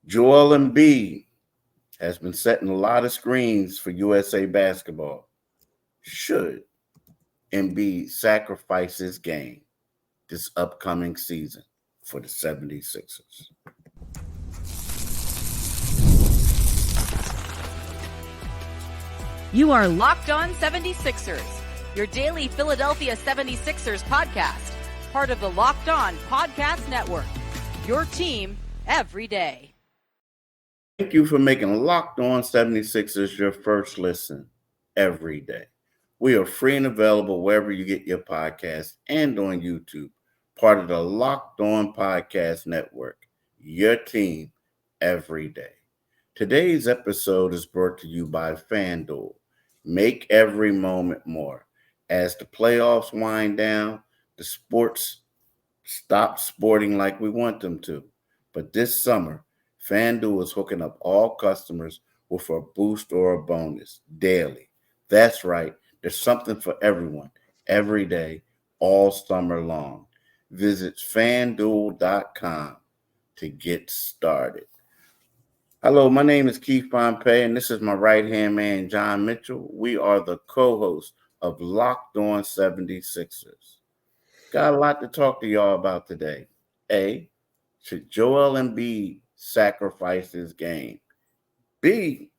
Joel Embiid has been setting a lot of screens for USA basketball. Should Embiid sacrifice his game this upcoming season for the 76ers? You are Locked On 76ers, your daily Philadelphia 76ers podcast, part of the Locked On Podcast Network, your team every day. Thank you for making Locked On 76ers your first listen every day. We are free and available wherever you get your podcasts and on YouTube, part of the Locked On Podcast Network, your team every day. Today's episode is brought to you by FanDuel. Make every moment more. As the playoffs wind down, the sports stop sporting like we want them to. But this summer, FanDuel is hooking up all customers with a boost or a bonus daily. That's right. There's something for everyone, every day, all summer long. Visit FanDuel.com to get started. Hello, my name is Keith Pompey, and this is my right-hand man, John Mitchell. We are the co-hosts of Locked On 76ers. Got a lot to talk to y'all about today. A, should Joel Embiid sacrifice his game? B,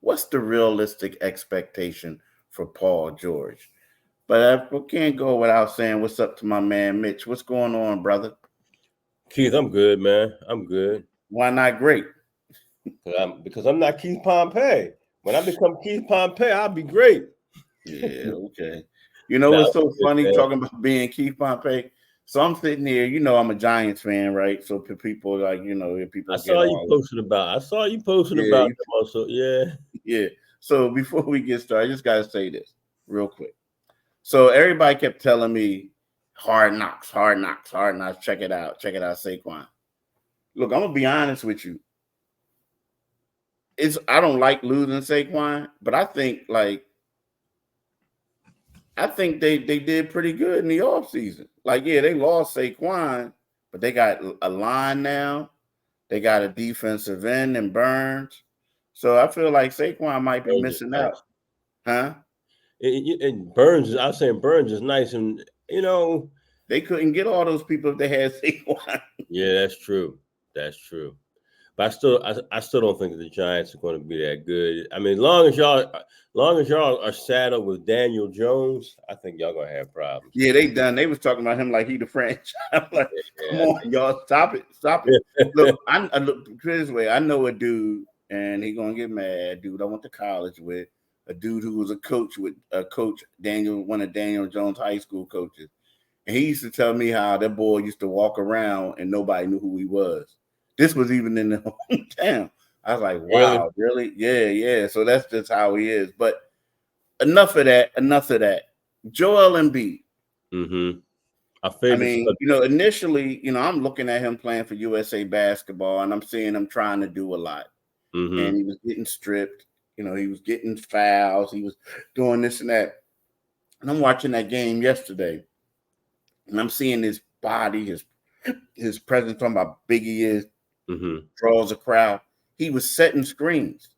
what's the realistic expectation for Paul George? But I can't go without saying what's up to my man, Mitch. What's going on, brother? Keith, I'm good, man. I'm good. Why not great? Because I'm not Keith Pompey. When I become Keith Pompey, I'll be great. Yeah, okay. You know what's so funny talking about being Keith Pompey? So I'm sitting here, I'm a Giants fan, right? So people people. I saw you posting about them also. Yeah. Yeah. So before we get started, I just gotta say this real quick. So everybody kept telling me hard knocks, check it out, Saquon. Look, I'm gonna be honest with you. I don't like losing Saquon, but I think they did pretty good in the offseason. They lost Saquon, but they got a line now. They got a defensive end in Burns. So I feel like Saquon might be missing out. Huh? And Burns, I was saying Burns is nice. And, they couldn't get all those people if they had Saquon. Yeah, that's true. But I still don't think that the Giants are going to be that good. I mean, as long as y'all are saddled with Daniel Jones, I think y'all gonna have problems. Yeah, they done. They was talking about him like he the franchise. I'm like, come on, y'all, stop it. Look, I look this way. I know a dude, and he gonna get mad. Dude, I went to college with a dude who was a coach with one of Daniel Jones' high school coaches, and he used to tell me how that boy used to walk around and nobody knew who he was. This was even in the hometown. I was like, wow, really? Yeah. So that's just how he is. But enough of that. Joel Embiid. Mm-hmm. Initially, I'm looking at him playing for USA basketball, and I'm seeing him trying to do a lot. Mm-hmm. And he was getting stripped. He was getting fouls. He was doing this and that. And I'm watching that game yesterday, and I'm seeing his body, his presence, talking about how big he is. Mm-hmm. Draws a crowd. He was setting screens.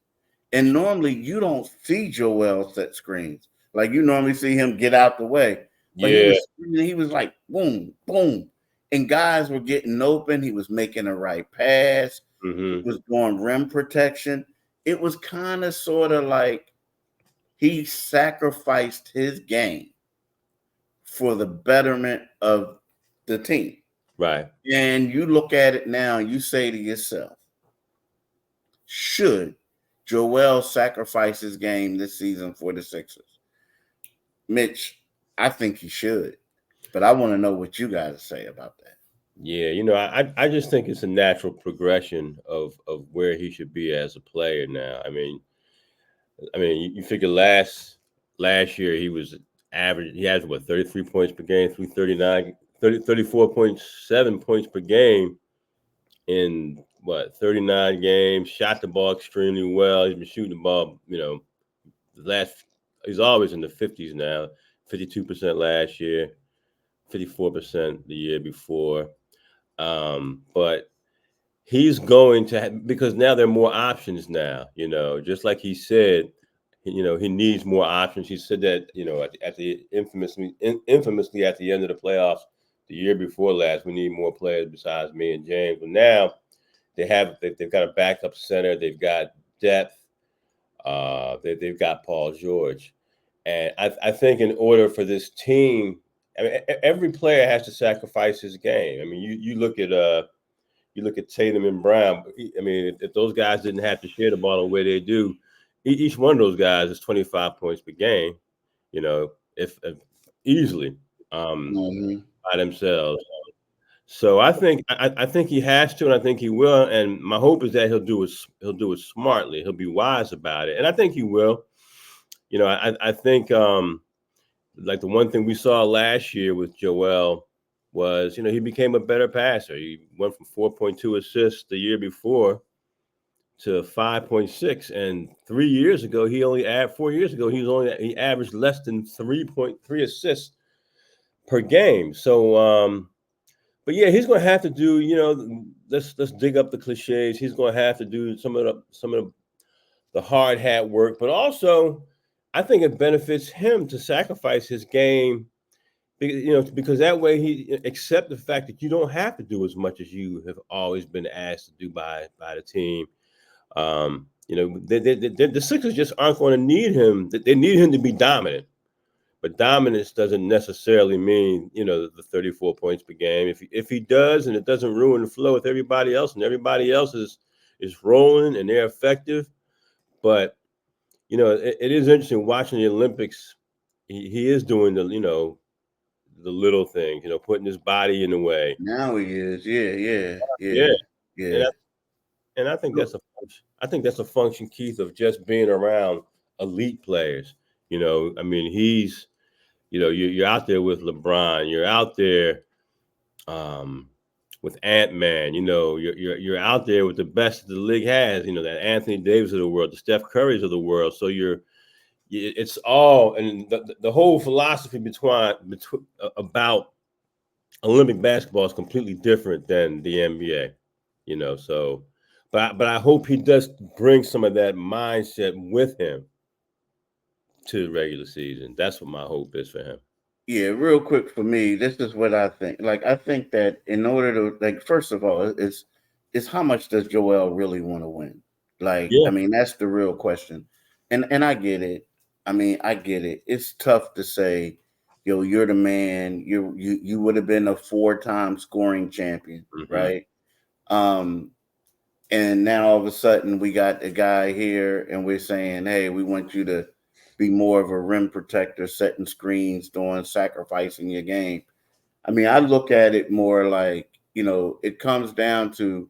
And normally you don't see Joel set screens. Like you normally see him get out the way. But he was like, boom, boom. And guys were getting open. He was making the right pass. Mm-hmm. He was doing rim protection. It was kind of sort of like he sacrificed his game for the betterment of the team. Right. And you look at it now and you say to yourself, should Joel sacrifice his game this season for the Sixers? Mitch, I think he should. But I want to know what you guys say about that. Yeah, I just think it's a natural progression of where he should be as a player now. I mean, you figure last year he was average. He had 33 points per game, 34.7 points per game in 39 games, shot the ball extremely well. He's been shooting the ball, he's always in the 50s now, 52% last year, 54% the year before. But he's going to because now there are more options now. Just like he said, he needs more options. He said that at the infamously at the end of the playoffs the year before last, we need more players besides me and James. But now they've got a backup center. They've got depth. They've got Paul George, and I think in order for this team, I mean, every player has to sacrifice his game. I mean, you look at Tatum and Brown. I mean, if those guys didn't have to share the ball the way they do, each one of those guys is 25 points per game. If easily Mm-hmm. by themselves. So I think he has to, and I think he will. And my hope is that he'll do it smartly. He'll be wise about it, and I think he will. I think like the one thing we saw last year with Joel was he became a better passer. He went from 4.2 assists the year before to 5.6, and 4 years ago he averaged less than 3.3 assists per game. So but yeah, he's going to have to do, let's dig up the cliches. He's going to have to do some of the hard hat work, but also I think it benefits him to sacrifice his game, because that way he accept the fact that you don't have to do as much as you have always been asked to do by the team. The Sixers just aren't going to need him. They need him to be dominant. But dominance doesn't necessarily mean, the 34 points per game. If he does, and it doesn't ruin the flow with everybody else, and everybody else is rolling and they're effective. But it is interesting watching the Olympics. He is doing the little things, putting his body in the way. Now he is, yeah. And I think that's a function, Keith, of just being around elite players. I mean, he's. You're out there with LeBron. You're out there with Ant-Man. You're out there with the best the league has. That Anthony Davis of the world, the Steph Currys of the world. So it's all, and the whole philosophy about Olympic basketball is completely different than the NBA. So, but I hope he does bring some of that mindset with him to the regular season. That's what my hope is for him. Yeah, real quick for me, this is what I think. Like, I think that in order to, first of all, it's how much does Joel really want to win? Like, Yeah. I mean, that's the real question. And I get it. I mean, I get it. It's tough to say, you're the man. You would have been a 4-time scoring champion, Mm-hmm. right? And now all of a sudden we got a guy here, and we're saying, hey, we want you to be more of a rim protector, setting screens, sacrificing your game. I mean, I look at it more like, it comes down to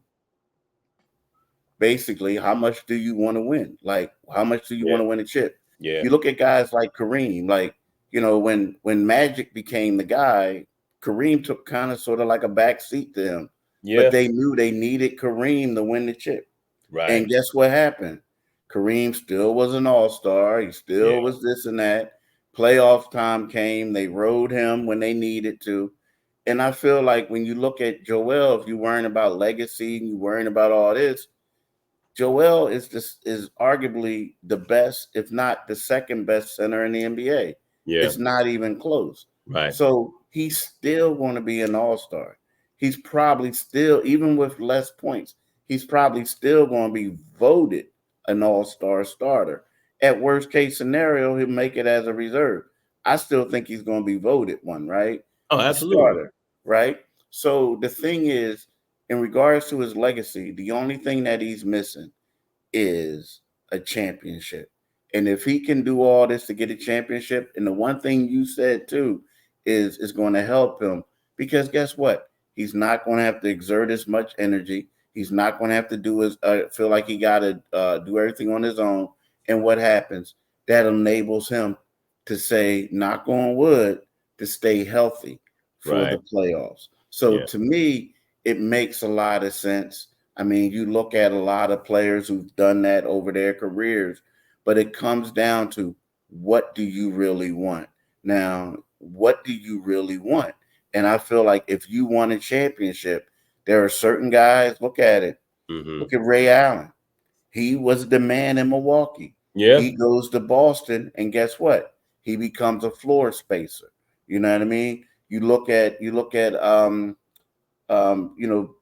basically how much do you want to win? Like, how much do you want to win a chip? Yeah. You look at guys like Kareem, like, when Magic became the guy, Kareem took kind of sort of like a back seat to him. Yeah. But they knew they needed Kareem to win the chip. Right. And guess what happened? Kareem still was an all-star. He still was this and that. Playoff time came. They rode him when they needed to. And I feel like when you look at Joel, if you're worrying about legacy and you're worrying about all this, Joel is arguably the best, if not the second best center in the NBA. Yeah. It's not even close. Right. So he's still going to be an all-star. He's probably still, even with less points, he's probably still going to be voted an all-star starter. At worst case scenario, he'll make it as a reserve. I still think he's going to be voted one, right? Oh, absolutely. Starter, right? So the thing is, in regards to his legacy, the only thing that he's missing is a championship. And if he can do all this to get a championship, and the one thing you said too is going to help him, because guess what? He's not going to have to exert as much energy. He's not going to have to do feel like he got to do everything on his own. And what happens? That enables him to say, knock on wood, to stay healthy for the playoffs. So to me, it makes a lot of sense. I mean, you look at a lot of players who've done that over their careers, but it comes down to, what do you really want? Now, what do you really want? And I feel like if you want a championship, there are certain guys, look at it. Mm-hmm. Look at Ray Allen. He was the man in Milwaukee. Yeah. He goes to Boston, and guess what? He becomes a floor spacer. You know what I mean? You look at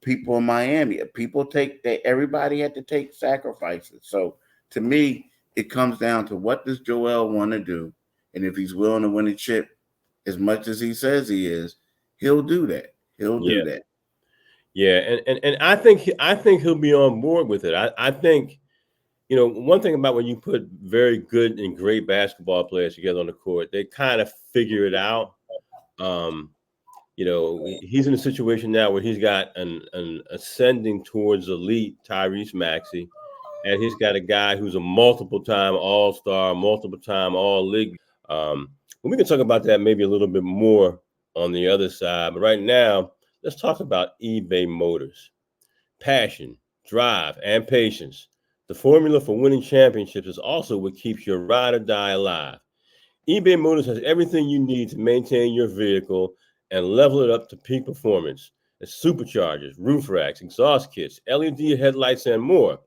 people in Miami. Everybody had to take sacrifices. So to me, it comes down to what does Joel want to do, and if he's willing to win a chip as much as he says he is, he'll do that. He'll do that. Yeah, and I think he'll be on board with it. I think, one thing about when you put very good and great basketball players together on the court, they kind of figure it out. He's in a situation now where he's got an ascending towards elite Tyrese Maxey, and he's got a guy who's a multiple-time All-Star, multiple-time All-League. We can talk about that maybe a little bit more on the other side. But right now, let's talk about eBay Motors. Passion, drive, and patience. The formula for winning championships is also what keeps your ride or die alive. eBay Motors has everything you need to maintain your vehicle and level it up to peak performance. It's superchargers, roof racks, exhaust kits, LED headlights, and more.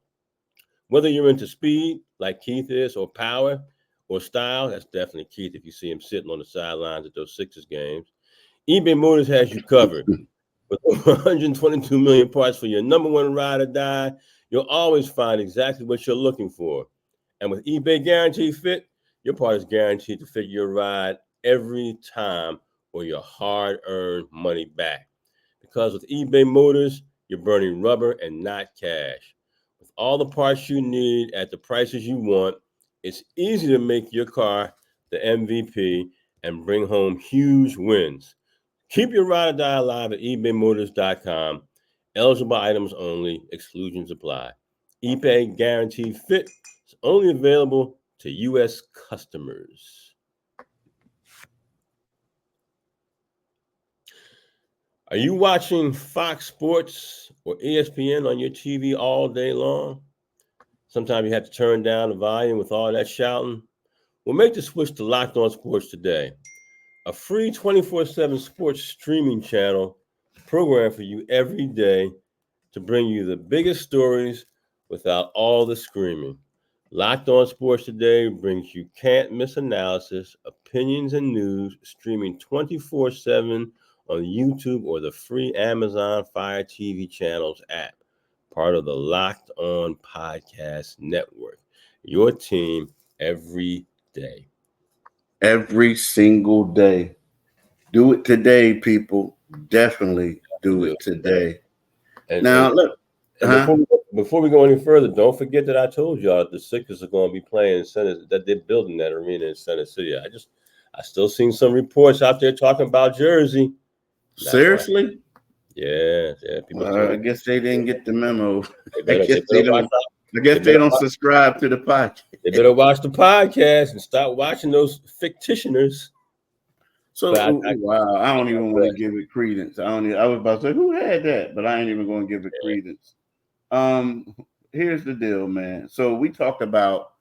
Whether you're into speed, like Keith is, or power, or style, that's definitely Keith if you see him sitting on the sidelines at those Sixers games, eBay Motors has you covered. With over 122 million parts for your number one ride or die, you'll always find exactly what you're looking for. And with eBay Guaranteed Fit, your part is guaranteed to fit your ride every time or your hard-earned money back. Because with eBay Motors, you're burning rubber and not cash. With all the parts you need at the prices you want, it's easy to make your car the MVP and bring home huge wins. Keep your ride or die alive at ebaymotors.com. Eligible items only. Exclusions apply. eBay Guaranteed Fit is only available to U.S. customers. Are you watching Fox Sports or ESPN on your TV all day long? Sometimes you have to turn down the volume with all that shouting. Well, make the switch to Locked On Sports today. A free 24/7 sports streaming channel programmed for you every day to bring you the biggest stories without all the screaming. Locked On Sports Today brings you can't-miss analysis, opinions, and news streaming 24/7 on YouTube or the free Amazon Fire TV channels app, part of the Locked On Podcast Network. Your team every day. Every single day. Do it today, people. Definitely do it today. Look. Before we go any further, don't forget that I told y'all the Sixers are going to be playing in Center, that they're building that arena in Center City. I still seen some reports out there talking about Jersey. Seriously? Yeah. I guess they didn't get the memo. I guess they don't subscribe to the podcast. They better watch the podcast and stop watching those fictitioners. So wow, I don't even want to give it credence. I was about to say who had that, but I ain't even going to give it credence. Here's the deal, man. So we talked about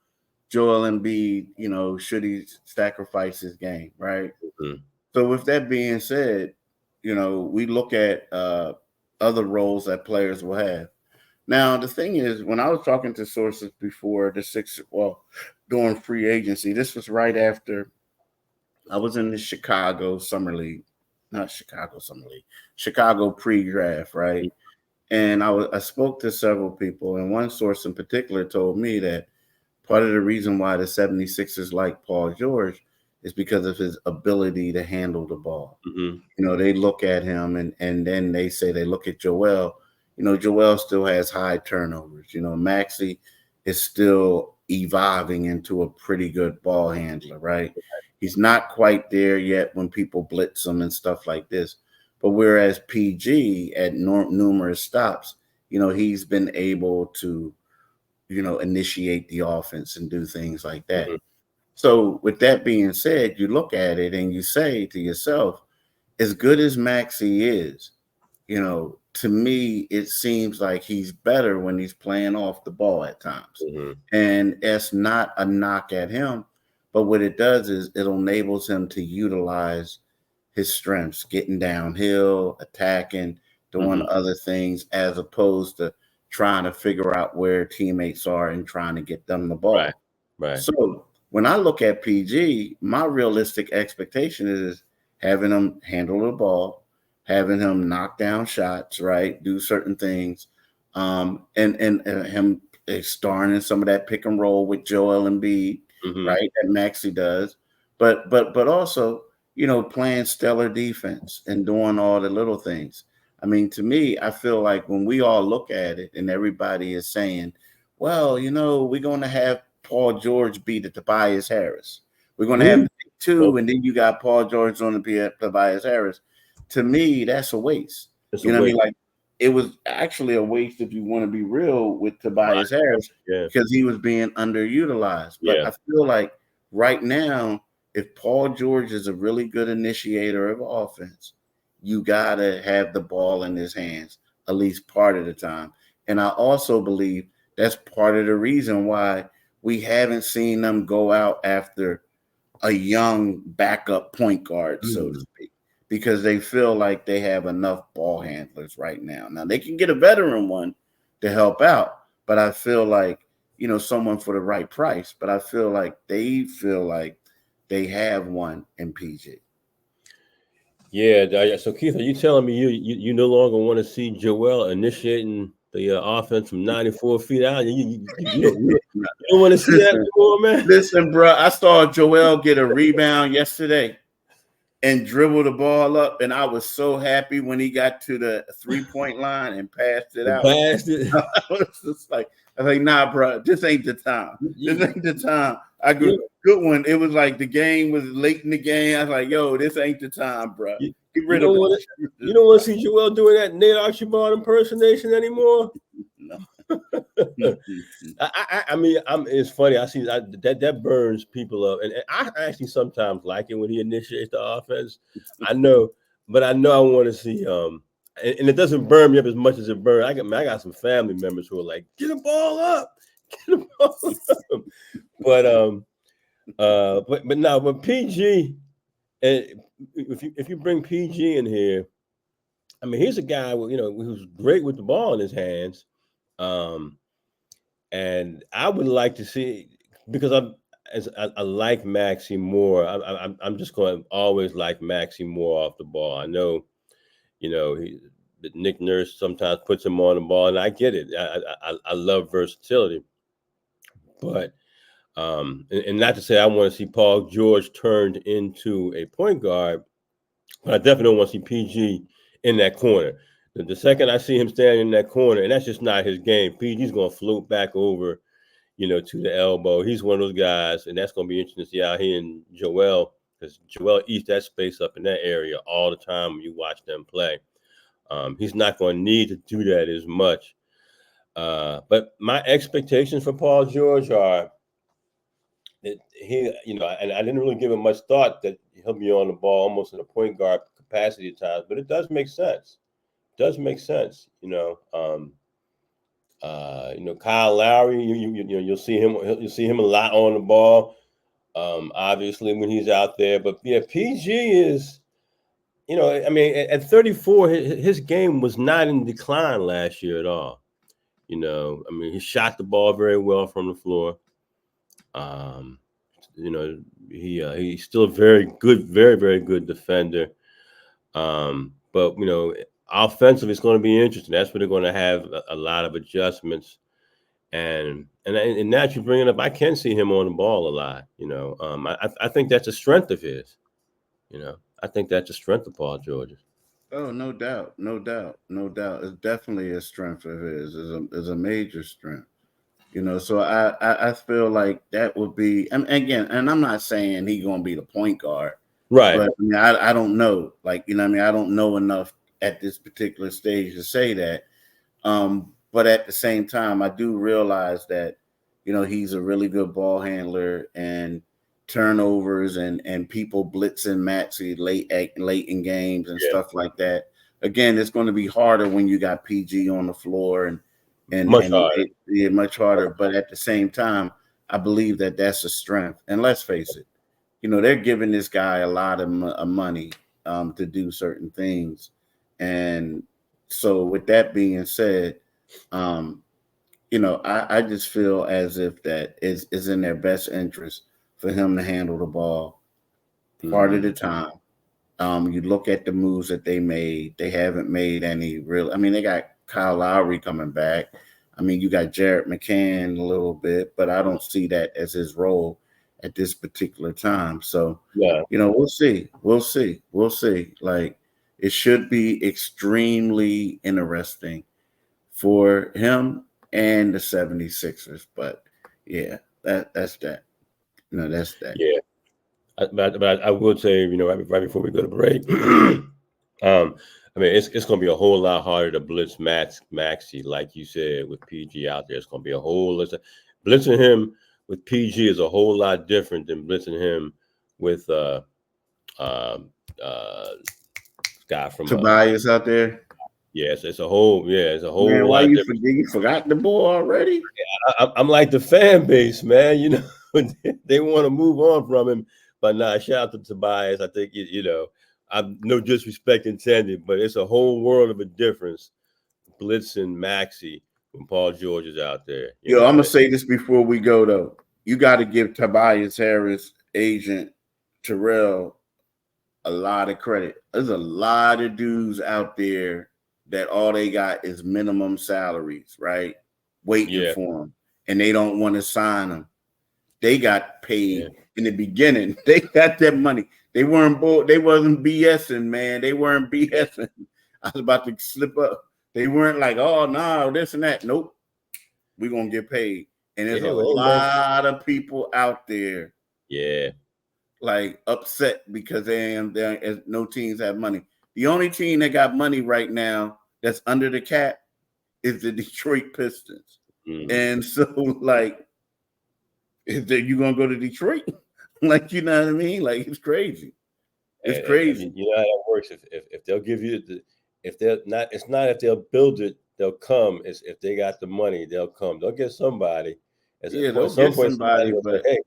Joel Embiid, should he sacrifice his game, right? Mm-hmm. So with that being said, we look at other roles that players will have. Now, the thing is, when I was talking to sources before the Sixers, during free agency, this was right after I was in the Chicago pre-draft, right? And I spoke to several people, and one source in particular told me that part of the reason why the 76ers like Paul George is because of his ability to handle the ball. Mm-hmm. They look at him and then they say they look at Joel. Joel still has high turnovers. Maxey is still evolving into a pretty good ball handler, right? He's not quite there yet when people blitz him and stuff like this. But whereas PG at numerous stops, he's been able to, initiate the offense and do things like that. Mm-hmm. So with that being said, you look at it and you say to yourself, as good as Maxey is, to me, it seems like he's better when he's playing off the ball at times. Mm-hmm. And it's not a knock at him, but what it does is it enables him to utilize his strengths, getting downhill, attacking, doing other things, as opposed to trying to figure out where teammates are and trying to get them the ball. Right. So when I look at PG, my realistic expectation is having him handle the ball, having him knock down shots, right? Do certain things, and him starring in some of that pick and roll with Joel Embiid, right? That Maxey does, but also, playing stellar defense and doing all the little things. I mean, to me, I feel like when we all look at it and everybody is saying, well, we're going to have Paul George beat the Tobias Harris. We're going to have two, and then you got Paul George on the Tobias Harris. To me, that's a waste. What I mean? Like, it was actually a waste if you want to be real with Tobias Harris because he was being underutilized. But I feel like right now, if Paul George is a really good initiator of offense, you got to have the ball in his hands at least part of the time. And I also believe that's part of the reason why we haven't seen them go out after a young backup point guard, so to speak, because they feel like they have enough ball handlers right now. Now, they can get a veteran one to help out, but I feel like, someone for the right price, but I feel like they have one in PG. Yeah. So Keith, are you telling me you no longer want to see Joel initiating the offense from 94 feet out? You don't want to see that anymore, man? Listen, bro, I saw Joel get a rebound yesterday and dribble the ball up, and I was so happy when he got to the 3-point line and passed it out. I was just like, nah, bro, this ain't the time. This ain't the time. Good one. It was like the game was late in the game. I was like, yo, this ain't the time, bro. Get rid of it. You don't want to see Joel doing that Nate Archibald impersonation anymore? No. I mean, it's funny. I see that burns people up, and I actually sometimes like it when he initiates the offense. I know I want to see and it doesn't burn me up as much as it burns. I got some family members who are like, get the ball up, get the ball up. But PG, and if you bring PG in here, I mean, he's a guy who's great with the ball in his hands. And I would like to see, because I like Maxey more. I'm just going to always like Maxey more off the ball. I know, Nick Nurse sometimes puts him on the ball, and I get it. I love versatility, but and not to say I want to see Paul George turned into a point guard, but I definitely don't want to see PG in that corner. The second I see him standing in that corner, and that's just not his game, PG's going to float back over, to the elbow. He's one of those guys, and that's going to be interesting to see how he and Joel, because Joel eats that space up in that area all the time when you watch them play. He's not going to need to do that as much. But my expectations for Paul George are that he, and I didn't really give him much thought that he'll be on the ball almost in a point guard capacity at times, but it does make sense. Does make sense, Kyle Lowry, you'll see him a lot on the ball, obviously when he's out there. But yeah, PG is, I mean, at 34, his game was not in decline last year at all. I mean, he shot the ball very well from the floor. He's still a very good, very, very good defender. But offensively, it's going to be interesting. That's where they're going to have a lot of adjustments. And now that you bring it up, I can see him on the ball a lot. I think that's a strength of his. I think that's a strength of Paul George's. Oh, no doubt. It's definitely a strength of his. It's a major strength. So I feel like that would be, and again, and I'm not saying he's going to be the point guard. Right. But I mean, I don't know. Like, I mean, I don't know enough at this particular stage to say that. But at the same time, I do realize that, he's a really good ball handler, and turnovers and people blitzing Maxey late in games and stuff like that. Again, it's going to be harder when you got PG on the floor and much harder. Much harder. But at the same time, I believe that that's a strength. And let's face it, they're giving this guy a lot of money to do certain things. And so with that being said, I just feel as if that is in their best interest for him to handle the ball part of the time. You look at the moves that they made; they haven't made any real. I mean, they got Kyle Lowry coming back. I mean, you got Jared McCann a little bit, but I don't see that as his role at this particular time. So, Yeah. we'll see. We'll see. We'll see. Like, it should be extremely interesting for him and the 76ers. But yeah, that's that. No, that's that. Yeah. But I will say, right before we go to break, I mean, it's going to be a whole lot harder to blitz Maxi, like you said, with PG out there. It's going to be a whole listen. Blitzing him with PG is a whole lot different than blitzing him with guy from Tobias out there. Yes, it's a whole Man, why lot you different. forget? You forgot the ball already? I'm like the fan base, man. They want to move on from him, but nah. Shout out to Tobias. I think I'm no disrespect intended, but it's a whole world of a difference blitzing Maxi when Paul George is out there. Yo, I'm gonna say this before we go though. You got to give Tobias Harris agent Terrell a lot of credit. There's a lot of dudes out there that all they got is minimum salaries, right? Waiting for them, and they don't want to sign them. They got paid in the beginning. They got their money. They weren't bored. They wasn't BSing, man. They weren't BSing. I was about to slip up. They weren't like, oh no, this and that. Nope. We're gonna get paid. And there's a lot of people out there. Yeah. Like upset because no teams have money. The only team that got money right now that's under the cap is the Detroit Pistons. And so, like, is that you gonna go to Detroit? Like, you know what I mean? Like, it's crazy. It's crazy. You know how that works. If they'll give you if they're not, it's not if they'll build it, they'll come. It's if they got the money, they'll come. They'll get somebody. They'll get somebody, but hey,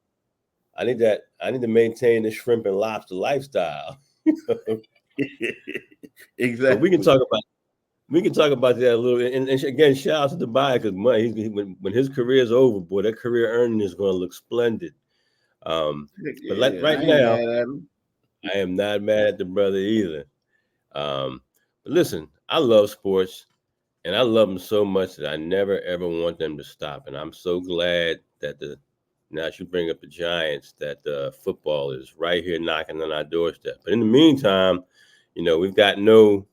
I need to maintain the shrimp and lobster lifestyle. Exactly. But we can talk about that a little bit. And again, shout out to Tobias because when his career is over, boy, that career earning is going to look splendid. But right now, I am not mad at the brother either. But listen, I love sports, and I love them so much that I never ever want them to stop. And I'm so glad that now you bring up the Giants, that football is right here knocking on our doorstep. But in the meantime, we've got no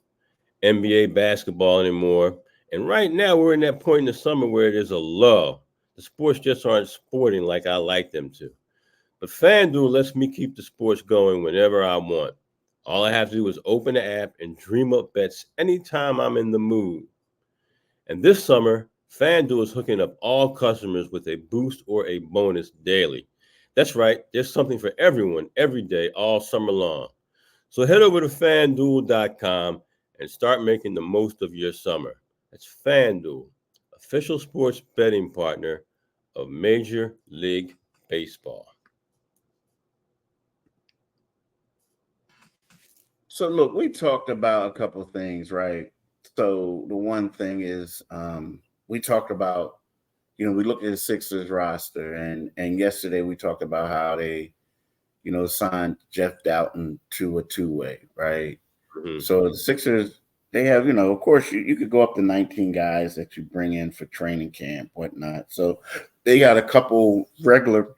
NBA basketball anymore. And right now we're in that point in the summer where there's a lull. The sports just aren't sporting like I like them to. But FanDuel lets me keep the sports going whenever I want. All I have to do is open the app and dream up bets anytime I'm in the mood. And this summer, FanDuel is hooking up all customers with a boost or a bonus daily. That's right, there's something for everyone every day all summer long. So head over to FanDuel.com and start making the most of your summer. That's FanDuel, official sports betting partner of Major League Baseball. So look, we talked about a couple of things, right? So the one thing is we talked about, we looked at the Sixers roster, and yesterday we talked about how they, signed Jeff Doughton to a two-way, right? Mm-hmm. So the Sixers, they have, of course, you could go up to 19 guys that you bring in for training camp, whatnot. So they got a couple regular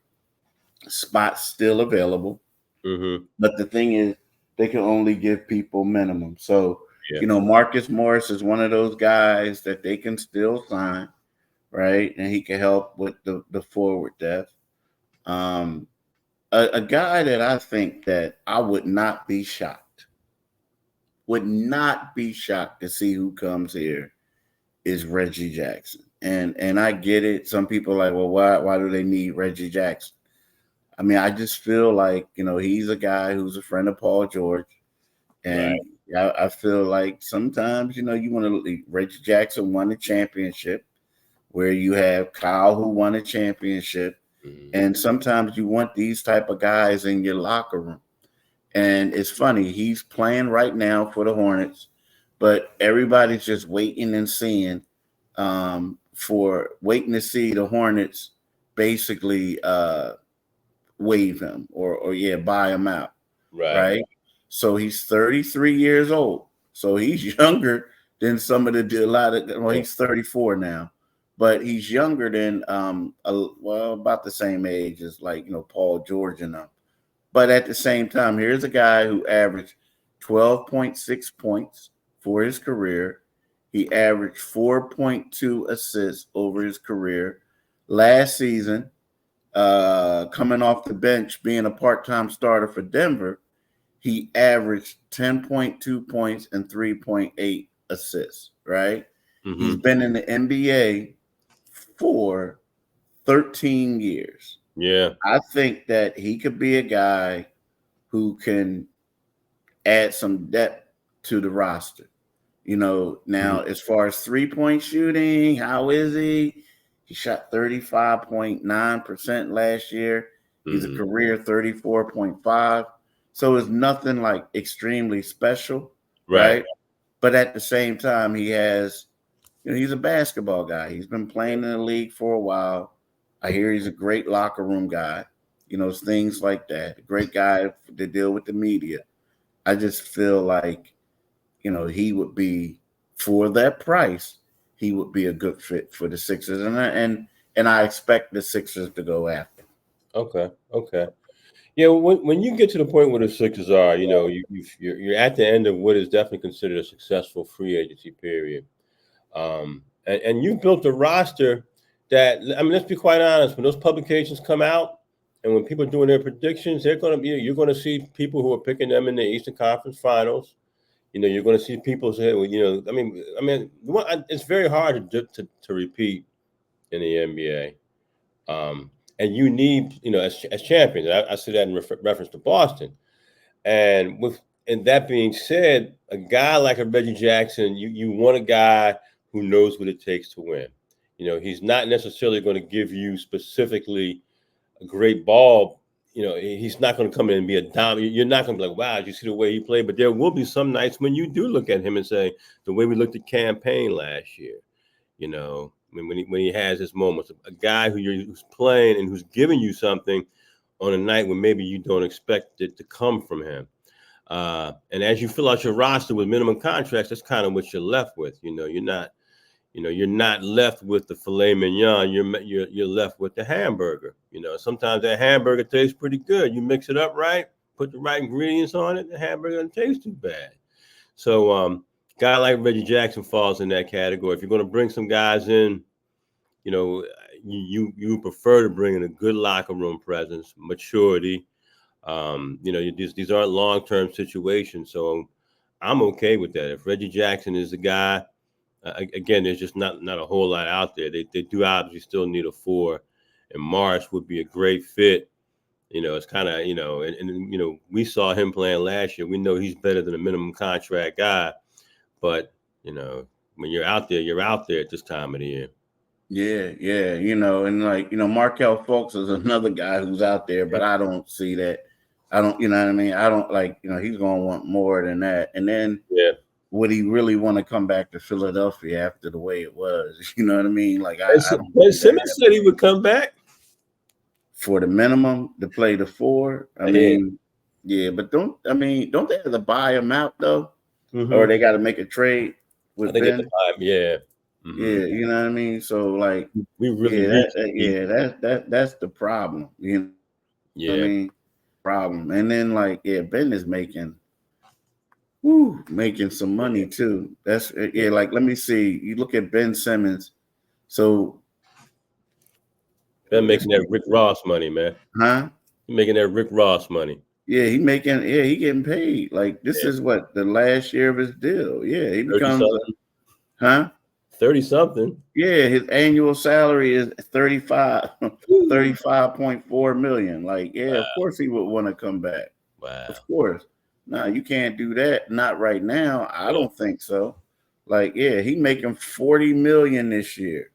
spots still available. Mm-hmm. But the thing is, they can only give people minimum. So, Marcus Morris is one of those guys that they can still sign, right? And he can help with the forward depth. A guy that I think that I would not be shocked to see who comes here is Reggie Jackson. And I get it. Some people are like, well, why do they need Reggie Jackson? I mean, I just feel like, he's a guy who's a friend of Paul George. And I feel like sometimes, you want to – Reggie Jackson won the championship where you have Kyle who won a championship. Mm-hmm. And sometimes you want these type of guys in your locker room. And it's funny. He's playing right now for the Hornets, but everybody's just waiting and seeing for waiting to see the Hornets basically waive him or buy him out. Right. So he's 33 years old. So he's younger than some of he's 34 now, but he's younger than about the same age as Paul George and them. But at the same time, here's a guy who averaged 12.6 points for his career. He averaged 4.2 assists over his career. Last season, coming off the bench, being a part-time starter for Denver, he averaged 10.2 points and 3.8 assists, right? Mm-hmm. He's been in the NBA for 13 years. Yeah. I think that he could be a guy who can add some depth to the roster. Now, as far as three-point shooting, how is he? He shot 35.9% last year. He's a career 34.5%. So it's nothing like extremely special, right? But at the same time, he has, he's a basketball guy. He's been playing in the league for a while. I hear he's a great locker room guy, things like that. A great guy to deal with the media. I just feel like, he would be, for that price, he would be a good fit for the Sixers. And I expect the Sixers to go after him. Okay. Yeah, when you get to the point where the Sixers are, you're at the end of what is definitely considered a successful free agency period. And you built a roster that, let's be quite honest, when those publications come out and when people are doing their predictions, you're going to see people who are picking them in the Eastern Conference Finals. You're going to see people say, it's very hard to repeat in the NBA. And you need, as champions, I say that in reference to Boston. And that being said, a guy like a Reggie Jackson, you want a guy who knows what it takes to win. He's not necessarily going to give you specifically a great ball. He's not going to come in and be a dominant. You're not going to be like, wow, did you see the way he played? But there will be some nights when you do look at him and say, the way we looked at Campaign last year, when he has his moments, a guy who's playing and who's giving you something on a night when maybe you don't expect it to come from him. And as you fill out your roster with minimum contracts, that's kind of what you're left with. You're not left with the filet mignon. You're left with the hamburger. Sometimes that hamburger tastes pretty good. You mix it up right, put the right ingredients on it, the hamburger doesn't taste too bad. So, guy like Reggie Jackson falls in that category. If you're going to bring some guys in, you prefer to bring in a good locker room presence, maturity. These aren't long-term situations, so I'm okay with that. If Reggie Jackson is the guy, again, there's just not a whole lot out there. They do obviously still need a 4, and Morris would be a great fit. It's kind of, and we saw him playing last year. We know he's better than a minimum contract guy, but when you're out there at this time of the year. Yeah. And Markel Fultz is another guy who's out there, but I don't see that. I don't, you know what I mean? I don't he's going to want more than that. And then would he really want to come back to Philadelphia after the way it was? You know what I mean? Simmons said he would come back for the minimum to play the 4. I mean, but don't they have to buy him out though? Mm-hmm. Or they got to make a trade with Ben? Mm-hmm. Yeah, you know what I mean? So we really that's the problem. What I mean? Problem. And then Ben is making some money too. That's let me see. You look at Ben Simmons. So Ben making that Rick Ross money, man. Huh? He making that Rick Ross money. Yeah, he getting paid. This is what the last year of his deal. Yeah, he becomes 30-something. Yeah, his annual salary is 35.4 million. Wow. Of course he would want to come back. Wow. Of course. No, you can't do that. Not right now. I don't think so. He making 40 million this year.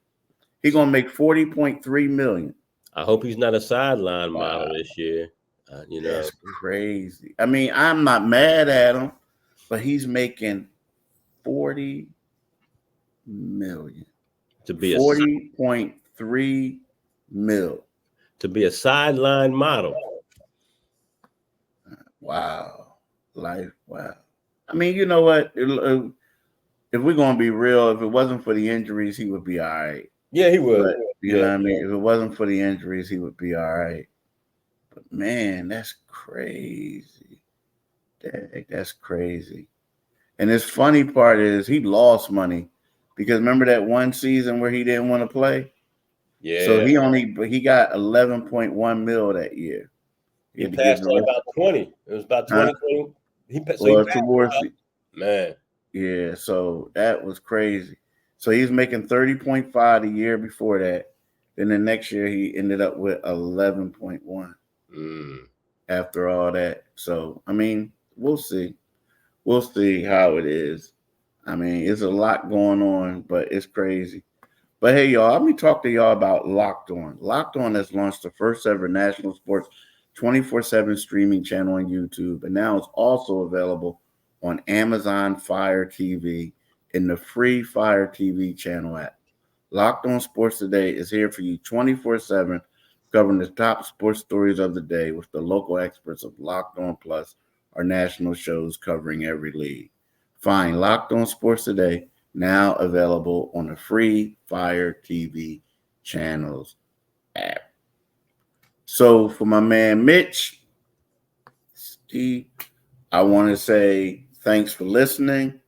He gonna make 40.3 million. I hope he's not a sideline model this year. That's crazy. I mean, I'm not mad at him, but he's making 40 million. To be 40.3 mil. To be a sideline model. Wow. Wow. I mean, you know what? If we're going to be real, if it wasn't for the injuries, he would be all right. Yeah, he would. But, you know what I mean? If it wasn't for the injuries, he would be all right. But, man, that's crazy. That's crazy. And this funny part is he lost money because remember that one season where he didn't want to play? Yeah. So he got 11.1 mil that year. He passed on about 20. It was about 20. Man. Yeah, so that was crazy. So he was making 30.5 the year before that. Then the next year he ended up with 11.1 after all that. So, I mean, we'll see. We'll see how it is. I mean, it's a lot going on, but it's crazy. But hey, y'all, let me talk to y'all about Locked On. Locked On has launched the first ever national sports 24/7 streaming channel on YouTube, and now it's also available on Amazon Fire TV in the free Fire TV channel app. Locked On Sports Today is here for you 24/7, covering the top sports stories of the day with the local experts of Locked On Plus, our national shows covering every league. Find Locked On Sports Today, now available on the free Fire TV channels app. So for my man Mitch, Steve, I want to say thanks for listening,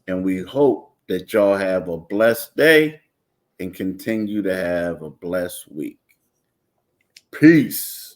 and we hope that y'all have a blessed day and continue to have a blessed week. Peace.